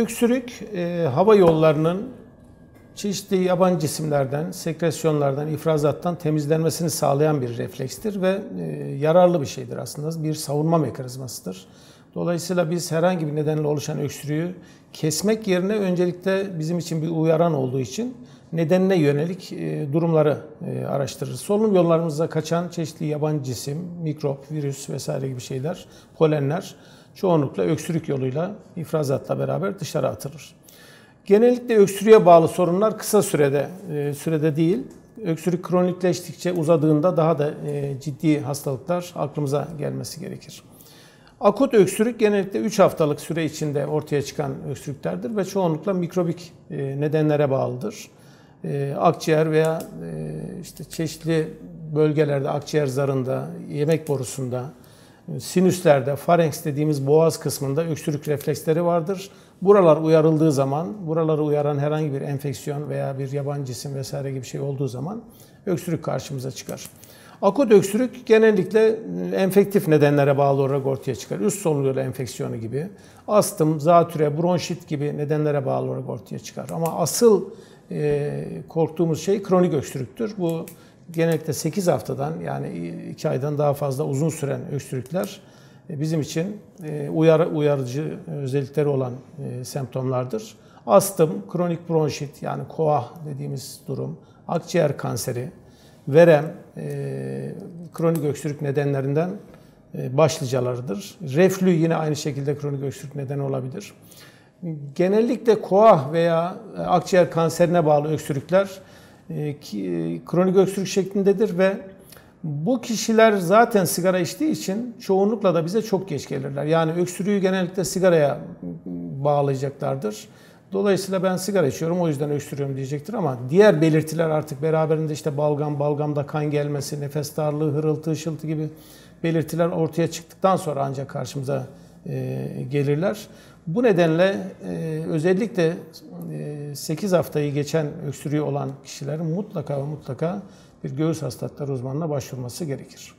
Öksürük, hava yollarının çeşitli yabancı cisimlerden, sekresyonlardan, ifrazattan temizlenmesini sağlayan bir reflekstir ve yararlı bir şeydir aslında. Bir savunma mekanizmasıdır. Dolayısıyla biz herhangi bir nedenle oluşan öksürüğü kesmek yerine öncelikle bizim için bir uyaran olduğu için nedenine yönelik durumları araştırırız. Solunum yollarımızda kaçan çeşitli yabancı cisim, mikrop, virüs vesaire gibi şeyler, polenler çoğunlukla öksürük yoluyla, ifrazatla beraber dışarı atılır. Genellikle öksürüğe bağlı sorunlar kısa sürede değil, öksürük kronikleştikçe uzadığında daha da ciddi hastalıklar aklımıza gelmesi gerekir. Akut öksürük genellikle 3 haftalık süre içinde ortaya çıkan öksürüklerdir ve çoğunlukla mikrobik nedenlere bağlıdır. Akciğer veya işte çeşitli bölgelerde, akciğer zarında, yemek borusunda, sinüslerde, farenks dediğimiz boğaz kısmında öksürük refleksleri vardır. Buralar uyarıldığı zaman, buraları uyaran herhangi bir enfeksiyon veya bir yabancı cisim vesaire gibi şey olduğu zaman öksürük karşımıza çıkar. Akut öksürük genellikle enfektif nedenlere bağlı olarak ortaya çıkar. Üst solunum yolu enfeksiyonu gibi, astım, zatüre, bronşit gibi nedenlere bağlı olarak ortaya çıkar. Ama asıl korktuğumuz şey kronik öksürüktür. Bu genellikle 8 haftadan yani 2 aydan daha fazla uzun süren öksürükler bizim için uyarıcı özellikleri olan semptomlardır. Astım, kronik bronşit yani koah dediğimiz durum, akciğer kanseri, verem, kronik öksürük nedenlerinden başlıcalarıdır. Reflü yine aynı şekilde kronik öksürük nedeni olabilir. Genellikle koah veya akciğer kanserine bağlı öksürükler kronik öksürük şeklindedir ve bu kişiler zaten sigara içtiği için çoğunlukla da bize çok geç gelirler. Yani öksürüğü genellikle sigaraya bağlayacaklardır. Dolayısıyla ben sigara içiyorum o yüzden öksürüyorum diyecektir ama diğer belirtiler artık beraberinde işte balgamda kan gelmesi, nefes darlığı, hırıltı, ışıltı gibi belirtiler ortaya çıktıktan sonra ancak karşımıza gelirler. Bu nedenle özellikle 8 haftayı geçen öksürüğü olan kişilerin mutlaka bir göğüs hastalıkları uzmanına başvurması gerekir.